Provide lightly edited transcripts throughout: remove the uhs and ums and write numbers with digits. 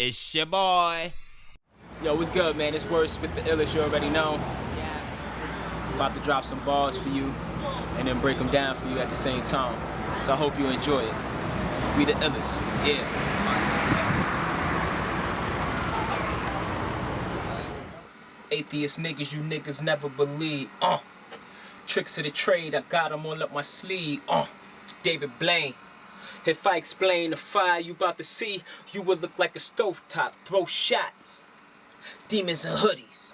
It's your boy. Yo, what's good, man? It's WORDSPIT the Illest, you already know. About to drop some bars for you and then break them down for you at the same time. So I hope you enjoy it. We the illest, yeah. Atheist niggas, you niggas never believe. Tricks of the trade, I got them all up my sleeve. David Blaine. If I explain the fire you about to see, you will look like a stovetop. Throw shots. Demons and hoodies.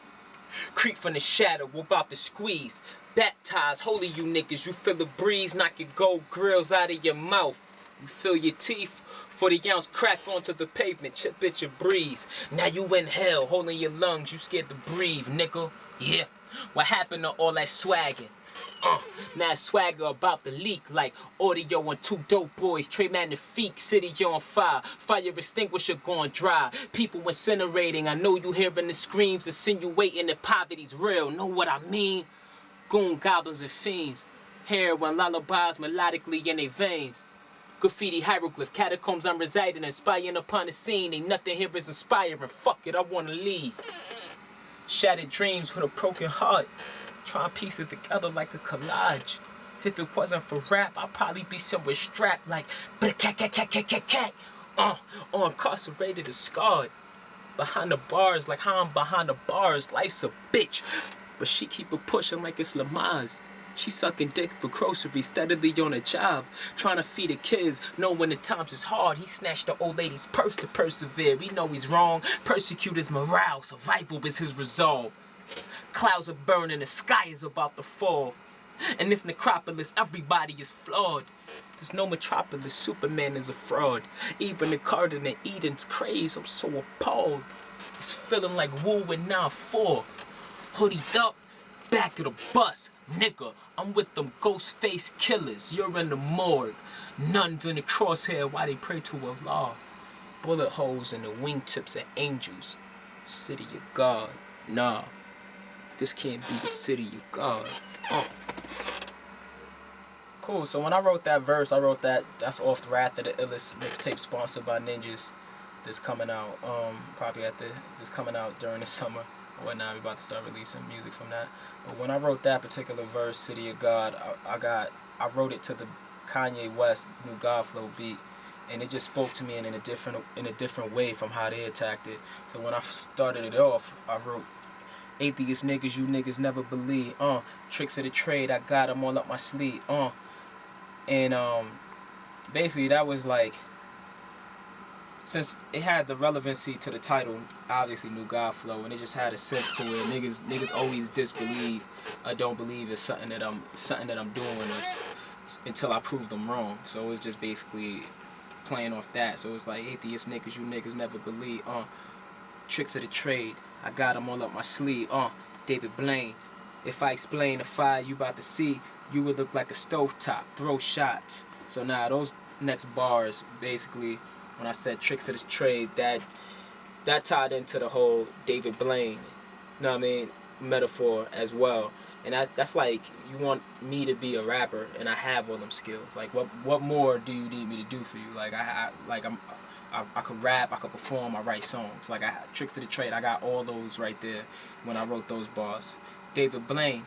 Creep from the shadow, we're about to squeeze. Baptized, holy you niggas, you feel the breeze. Knock your gold grills out of your mouth. You feel your teeth, 40 ounce crack onto the pavement, chip at your breeze. Now you in hell, holding your lungs, you scared to breathe, nigga. Yeah, what happened to all that swagging? Now swagger about to leak like audio on two dope boys. Trey Magnifique, city on fire. Fire extinguisher going dry. People incinerating. I know you hearing the screams, insinuating that poverty's real. Know what I mean? Goon goblins and fiends. Heroin lullabies melodically in their veins. Graffiti hieroglyph, catacombs I'm residing in. Spying upon the scene. Ain't nothing here is inspiring. Fuck it, I wanna leave. Shattered dreams with a broken heart. Try and piece it together like a collage. If it wasn't for rap, I'd probably be somewhere strapped like cat. Or incarcerated or scarred. Behind the bars, like how I'm behind the bars. Life's a bitch, but she keep it pushing like it's Lamaze. She sucking dick for groceries, steadily on a job. Trying to feed the kids, knowing the times is hard. He snatched the old lady's purse to persevere. We know he's wrong, persecute his morale. Survival is his resolve. Clouds are burning, the sky is about to fall. In this necropolis, everybody is flawed. There's no metropolis, Superman is a fraud. Even the garden of Eden's craze, I'm so appalled. It's feeling like Woo in 9-4. Hoodied up, back of the bus. Nigga, I'm with them ghost face killers. You're in the morgue. Nuns in the crosshair while they pray to Allah. Bullet holes in the wingtips of angels. City of God. Nah. This can't be the city of God. Cool, so when I wrote that verse, that's off the Wrath of the Illest mixtape sponsored by Ninjas. This coming out, this coming out during the summer. Or now we're about to start releasing music from that. But when I wrote that particular verse, City of God, I wrote it to the Kanye West New God Flow beat. And it just spoke to me in a different way from how they attacked it. So when I started it off, I wrote, atheist niggas, you niggas never believe. Tricks of the trade, I got them all up my sleeve. And basically that was like, since it had the relevancy to the title, obviously New God Flow, and it just had a sense to where niggas always disbelieve, don't believe it's something that I'm doing until I prove them wrong. So it was just basically playing off that. So it's like atheist niggas, you niggas never believe. Tricks of the trade, I got them all up my sleeve. David Blaine. If I explain the fire you about to see, you would look like a stovetop. Throw shots. So now those next bars, basically, when I said tricks of the trade, that tied into the whole David Blaine, you know what I mean, metaphor as well. And that's like, you want me to be a rapper, and I have all them skills. Like, what more do you need me to do for you? Like, I could rap, I could perform, I write songs. Like, tricks of the trade, I got all those right there when I wrote those bars. David Blaine,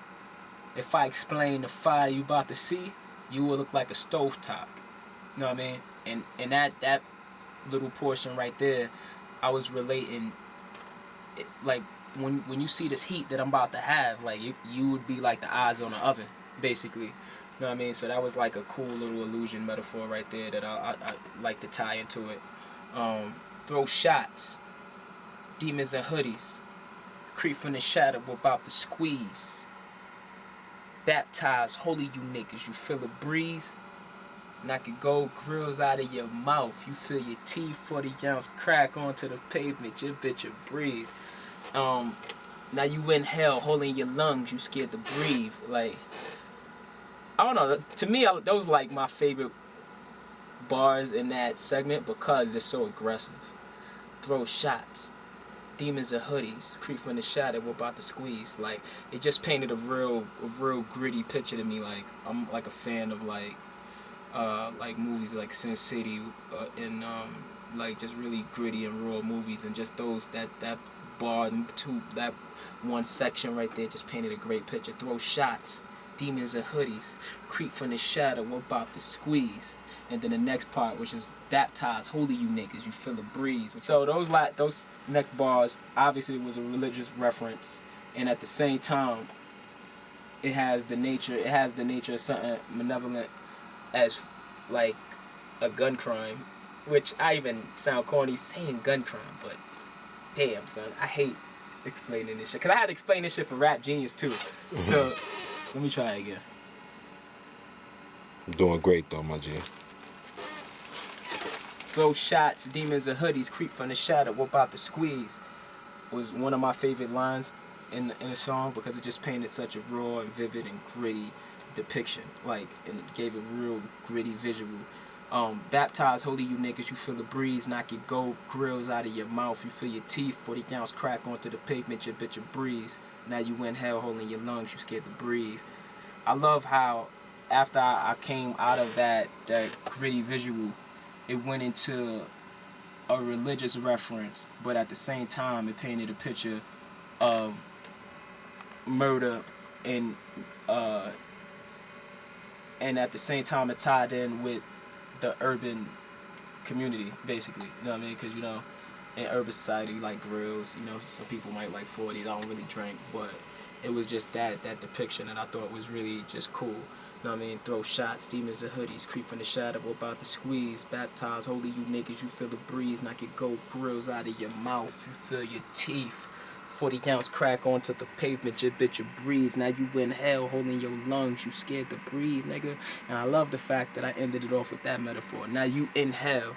if I explain the fire you about to see, you will look like a stovetop. You know what I mean? And that little portion right there, I was relating, like, when you see this heat that I'm about to have, like, you would be like the eyes on the oven, basically. You know what I mean? So that was like a cool little illusion metaphor right there that I like to tie into it. Throw shots. Demons and hoodies. Creep from the shadow, we're about to squeeze. Baptized, holy you niggas, you feel a breeze. Knock your gold grills out of your mouth. You feel your teeth, 40 ounce crack onto the pavement. Your bitch a breeze. Now you in hell, holding your lungs. You scared to breathe. Like, I don't know. To me, those like my favorite bars in that segment because they're so aggressive. Throw shots. Demons and hoodies. Creep from the shadow, we're about to squeeze. Like, it just painted a real gritty picture to me. Like, I'm like a fan of like movies like Sin City and like just really gritty and raw movies, and just those that bar two that one section right there just painted a great picture. Throw shots, demons and hoodies, creep from the shadow, what about the squeeze? And then the next part, which is baptized, holy you niggas, you feel the breeze. So those next bars, obviously it was a religious reference, and at the same time, it has the nature of something malevolent as like a gun crime, which I even sound corny saying gun crime, but damn son, I hate explaining this shit, cause I had to explain this shit for Rap Genius too. So let me try it again. Doing great though, my G. Throw shots, demons and hoodies, creep from the shadow, what about the squeeze? Was one of my favorite lines in the song, because it just painted such a raw and vivid and gritty depiction, like, and it gave a real gritty visual. Baptized, holy you niggas, you feel the breeze, knock your gold grills out of your mouth, you feel your teeth, 40 ounce crack onto the pavement, your bitch a breeze. Now you inhale, holding your lungs, you scared to breathe. I love how after I came out of that gritty visual, it went into a religious reference, but at the same time it painted a picture of murder, and at the same time it tied in with the urban community, basically. You know what I mean? Because, you know, in urban society, like grills, you know, some people might like 40, they don't really drink, but it was just that depiction that I thought was really just cool. You know what I mean? Throw shots, demons and hoodies, creep from the shadow, about the squeeze, baptized, holy you niggas, you feel the breeze, knock your gold grills out of your mouth, you feel your teeth, 40 ounce crack onto the pavement, your bitch a breeze, now you in hell, holding your lungs, you scared to breathe, nigga. And I love the fact that I ended it off with that metaphor. Now you in hell,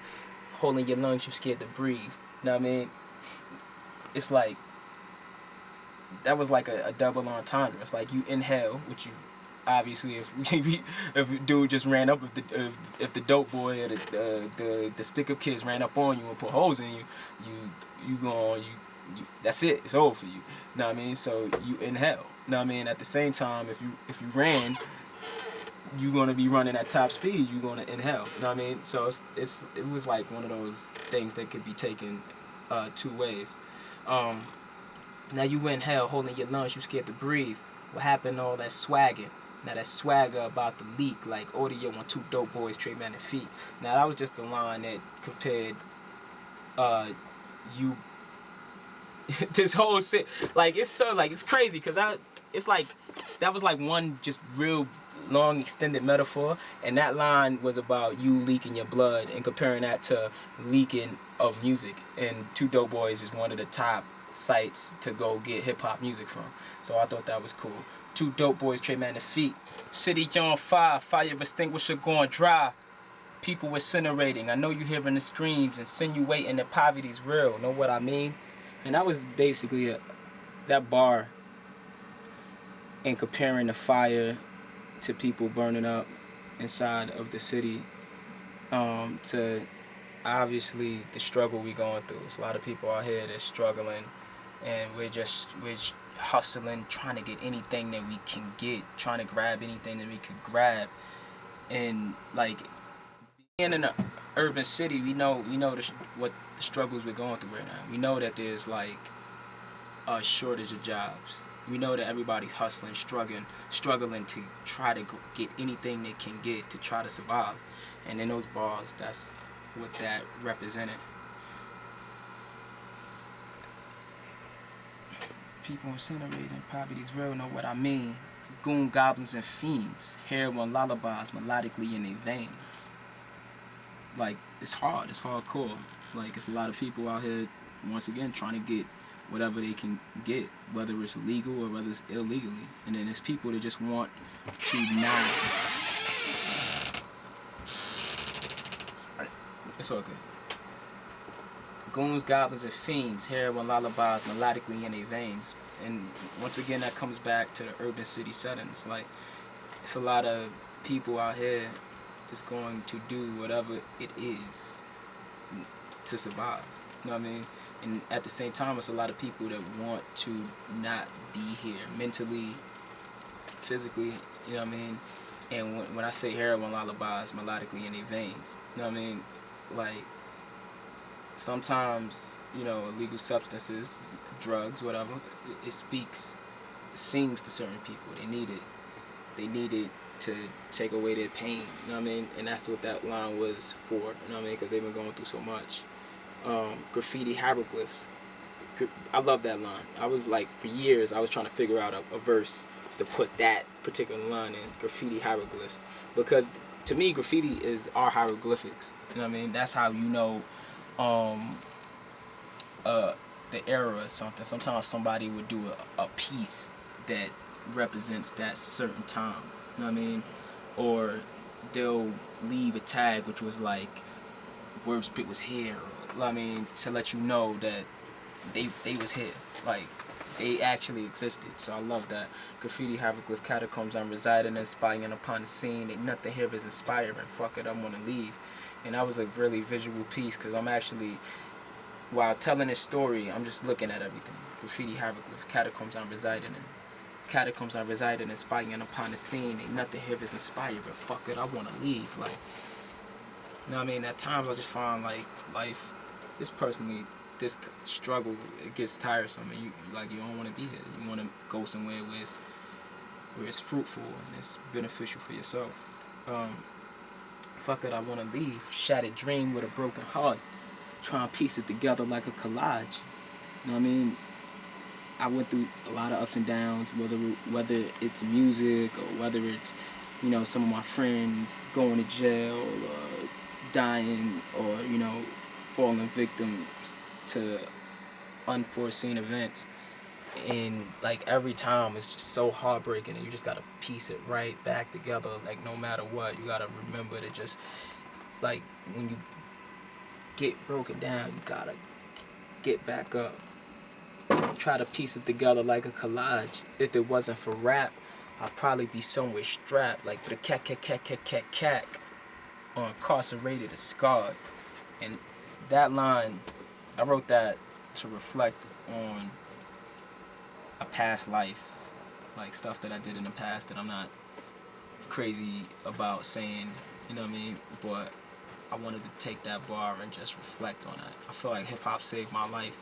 holding your lungs, you scared to breathe. You know what I mean? It's like, that was like a double entendre. It's like you in hell, which you, obviously, if a dude just ran up, if the dope boy or the stick-up kids ran up on you and put holes in you, that's it. It's over for you. Know what I mean? So you in hell. Know what I mean? At the same time, if you ran, you're gonna be running at top speed. You're gonna in hell. Know what I mean? So it was like one of those things that could be taken two ways. Now you in hell, holding your lungs, you scared to breathe. What happened to all that swagging? Now that swagger about the leak, like audio on two dope boys, Trey Man and Feet. Now that was just a line that compared you this whole shit, like it's so like it's crazy, because it's like that was like one just real long extended metaphor, and that line was about you leaking your blood and comparing that to leaking of music, and Two Dope Boys is one of the top sites to go get hip-hop music from. So I thought that was cool. Two dope boys, Trey Man and Feet. City on fire, fire extinguisher going dry. People incinerating. I know you hearing the screams, insinuating that poverty's real. Know what I mean? And that was basically that bar, and comparing the fire to people burning up inside of the city, to obviously the struggle we going through. There's a lot of people out here that's struggling, and we're hustling, trying to get anything that we can get, trying to grab anything that we could grab. And like being in an urban city, we know what the struggles we're going through right now. We know that there's like a shortage of jobs. We know that everybody's hustling, struggling to try to get anything they can get to try to survive. And in those bars, that's what that represented. People incinerating, poverty's real, know what I mean? Goon, goblins, and fiends, heroin lullabies melodically in their veins. Like, it's hard, it's hardcore. Like, it's a lot of people out here, once again, trying to get whatever they can get, whether it's legal or whether it's illegally. And then there's people that just want to not. Sorry. It's all good. Goons, goblins, and fiends, heroin lullabies melodically in their veins. And once again, that comes back to the urban city settings. Like, it's a lot of people out here just going to do whatever it is to survive. You know what I mean? And at the same time, it's a lot of people that want to not be here mentally, physically, you know what I mean? And when I say heroin lullabies melodically in their veins, you know what I mean? Like, sometimes, you know, illegal substances, drugs, whatever, it sings to certain people. They need it. They need it to take away their pain. You know what I mean? And that's what that line was for. You know what I mean? Because they've been going through so much. Graffiti hieroglyphs. I love that line. I was like, for years, I was trying to figure out a verse to put that particular line in. Graffiti hieroglyphs. Because to me, graffiti is our hieroglyphics. You know what I mean? That's how you know the era or something. Sometimes somebody would do a piece that represents that certain time. You know what I mean? Or they'll leave a tag which was like, WORDSPIT was here. Or, you know what I mean? To let you know that they was here. Like, they actually existed. So I love that. Graffiti hieroglyph catacombs I'm residing in, spying upon the scene. Ain't nothing here is inspiring. Fuck it, I'm gonna leave. And that was a really visual piece, because I'm actually, while telling this story, I'm just looking at everything. Graffiti hieroglyph catacombs I'm residing in. Catacombs I resided in, spying upon the scene. Ain't nothing here is inspiring. Fuck it, I wanna leave. Like, you know what I mean? At times I just find like life, this struggle, it gets tiresome, and you don't want to be here. You want to go somewhere where it's fruitful and it's beneficial for yourself. Fuck it, I want to leave. Shattered dream with a broken heart, trying to piece it together like a collage. You know what I mean? I went through a lot of ups and downs, whether it's music or whether it's, you know, some of my friends going to jail or dying, or, you know, falling victims to unforeseen events. And like every time it's just so heartbreaking, and you just gotta piece it right back together. Like, no matter what, you gotta remember to just, like, when you get broken down, you gotta get back up. Try to piece it together like a collage. If it wasn't for rap, I'd probably be somewhere strapped, like the cack, or incarcerated or scarred. And that line, I wrote that to reflect on a past life, like stuff that I did in the past that I'm not crazy about saying, you know what I mean? But I wanted to take that bar and just reflect on that. I feel like hip-hop saved my life,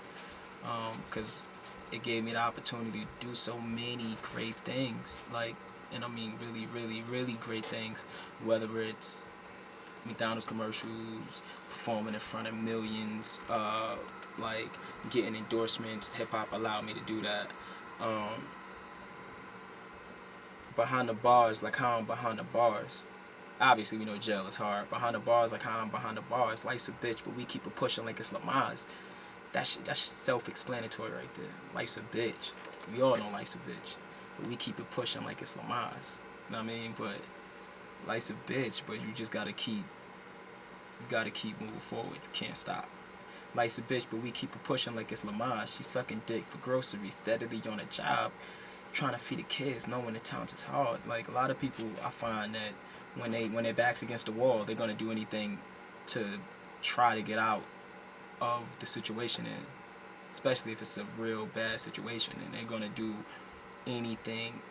because it gave me the opportunity to do so many great things, like, and I mean really, really, really great things, whether it's McDonald's commercials, performing in front of millions, like getting endorsements. Hip hop allowed me to do that. Behind the bars, like how I'm behind the bars. Obviously, we know jail is hard. Behind the bars, like how I'm behind the bars. Life's a bitch, but we keep it pushing like it's Lamaze. That's self-explanatory right there. Life's a bitch. We all know life's a bitch, but we keep it pushing like it's Lamaze. You know what I mean? But life's a bitch, but you just gotta keep moving forward. You can't stop. Life's a bitch, but we keep it pushing like it's Lamaze. She's sucking dick for groceries, steadily on a job, trying to feed the kids, knowing the times is hard. Like, a lot of people, I find that when their back's against the wall, they're gonna do anything to try to get out of the situation in, especially if it's a real bad situation, and they're gonna do anything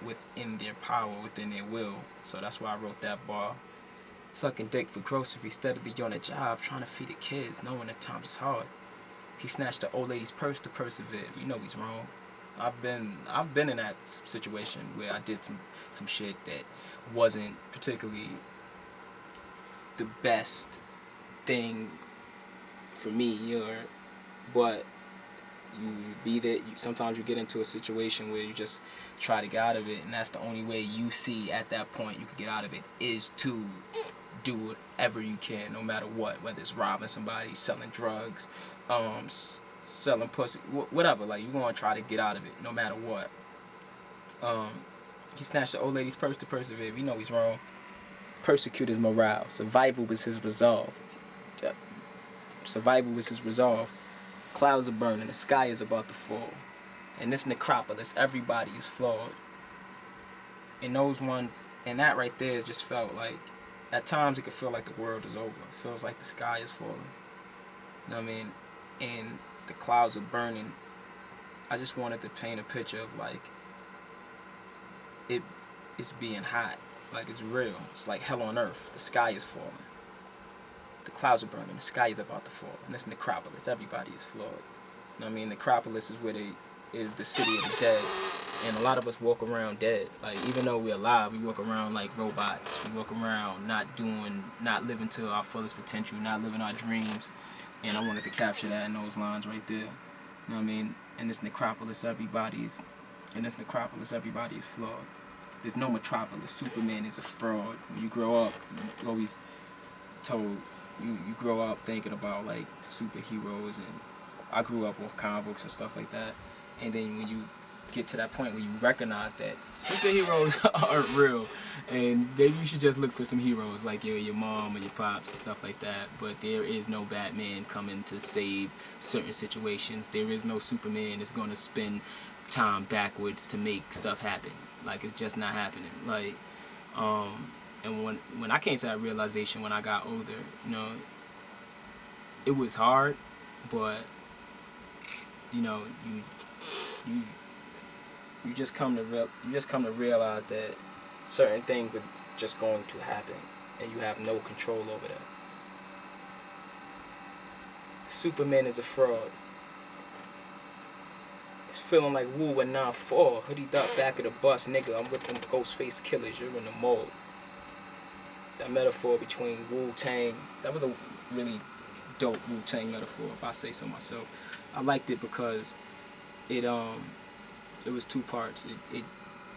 within their power, within their will. So that's why I wrote that bar. Sucking dick for groceries, steadily on a job, trying to feed the kids, knowing the times is hard. He snatched the old lady's purse to persevere. You know he's wrong. I've been in that situation where I did some shit that wasn't particularly the best thing for me, but you be there. Sometimes you get into a situation where you just try to get out of it, and that's the only way you see at that point you can get out of it, is to do whatever you can, no matter what, whether it's robbing somebody, selling drugs, selling pussy, whatever. Like, you're gonna try to get out of it, no matter what. He snatched the old lady's purse to persevere. You know he's wrong. Persecute his morale. Survival was his resolve. Survival was his resolve. Clouds are burning, the sky is about to fall. In this necropolis, everybody is flawed. And those ones, and that right there just felt like, at times it could feel like the world is over. It feels like the sky is falling. You know what I mean? And the clouds are burning. I just wanted to paint a picture of, like, it's being hot. Like, it's real. It's like hell on earth. The sky is falling. The clouds are burning, the sky is about to fall, and it's necropolis. Everybody is flawed. You know what I mean? Necropolis is where is the city of the dead, and a lot of us walk around dead. Like, even though we're alive, we walk around like robots. We walk around not living to our fullest potential, not living our dreams. And I wanted to capture that in those lines right there. You know what I mean? In this necropolis, everybody is flawed. There's no metropolis. Superman is a fraud. When you grow up, you always told you grow up thinking about like superheroes, and I grew up with comic books and stuff like that. And then when you get to that point where you recognize that superheroes aren't real, and maybe you should just look for some heroes like your mom or your pops and stuff like that. But there is no Batman coming to save certain situations. There is no Superman that's going to spend time backwards to make stuff happen. Like, it's just not happening. Like, and when I came to that realization when I got older, you know, it was hard, but you know, you just come to realize that certain things are just going to happen, and you have no control over that. Superman is a fraud. It's feeling like Wu and 9-4, hoodied up back of the bus, nigga. I'm with them ghost face killers. You're in the mold. That metaphor between Wu-Tang, that was a really dope Wu-Tang metaphor, if I say so myself. I liked it because it was two parts. It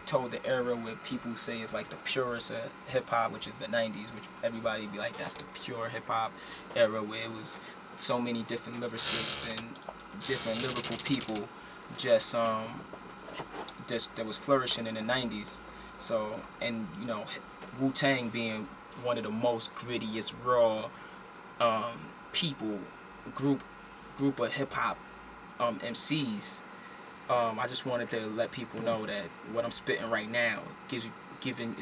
told the era where people say it's like the purest of hip-hop, which is the 90s, which everybody be like, that's the pure hip-hop era, where it was so many different lyricists and different lyrical people just that was flourishing in the 90s. So, and you know, Wu-Tang being one of the most grittiest, raw group of hip-hop MCs, I just wanted to let people know that what I'm spitting right now is giving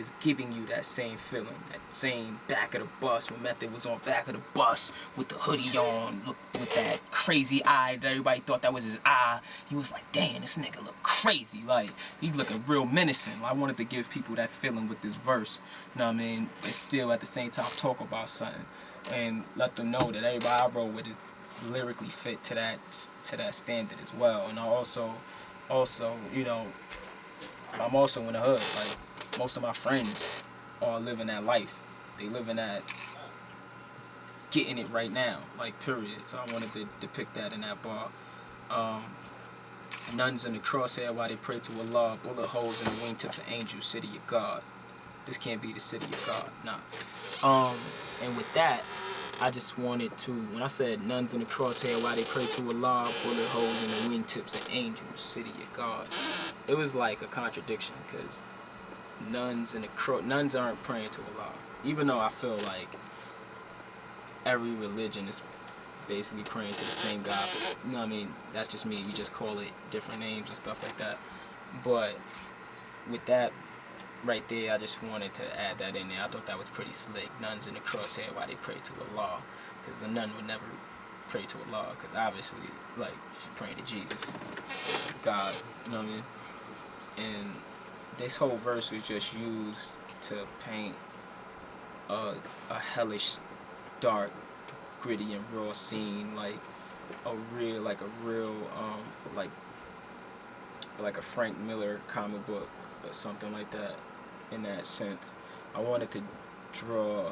you that same feeling, that same back of the bus when Method was on back of the bus with the hoodie on, look, with that crazy eye that everybody thought that was his eye. He was like, damn, this nigga look crazy. Like, he looking real menacing. I wanted to give people that feeling with this verse, you know what I mean? But still at the same time talk about something and let them know that everybody I wrote with is lyrically fit to that standard as well. And I also, you know, I'm also in the hood. Like, most of my friends are living that life. They living that, getting it right now, like, period. So I wanted to depict that in that bar. Nuns in the crosshair while they pray to Allah, bullet holes in the wingtips of angels, city of God. This can't be the city of God, nah. And with that, I just wanted to, when I said nuns in the crosshair while they pray to Allah, bullet holes in the wingtips of angels, city of God, it was like a contradiction, because nuns aren't praying to Allah. Even though I feel like every religion is basically praying to the same God. But, you know what I mean? That's just me. You just call it different names and stuff like that. But with that right there, I just wanted to add that in there. I thought that was pretty slick. Nuns in the crosshair while they pray to Allah. Because the nun would never pray to Allah. Because obviously, like, she's praying to Jesus, God. You know what I mean? And this whole verse was just used to paint a hellish, dark, gritty and raw scene, like a Frank Miller comic book or something like that. In that sense, I wanted to draw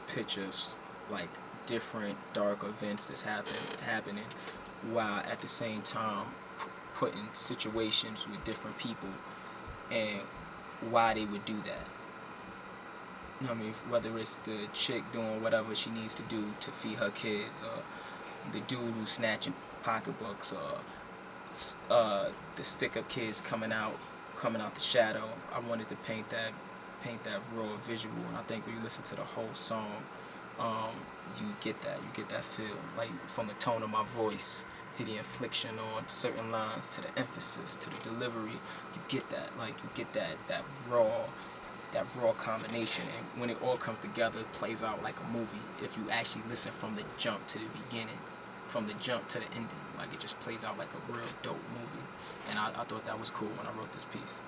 pictures like different dark events that's happening, while at the same time putting situations with different people and why they would do that. You know what I mean? Whether it's the chick doing whatever she needs to do to feed her kids, or the dude who's snatching pocketbooks, or the stick-up kids coming out the shadow. I wanted to paint that raw visual, and I think when you listen to the whole song, you get that feel, like from the tone of my voice to the inflection on certain lines, to the emphasis, to the delivery. You get that, like, you get that raw combination, and when it all comes together, it plays out like a movie. If you actually listen from the jump to the beginning, from the jump to the ending, like, it just plays out like a real dope movie. And I thought that was cool when I wrote this piece.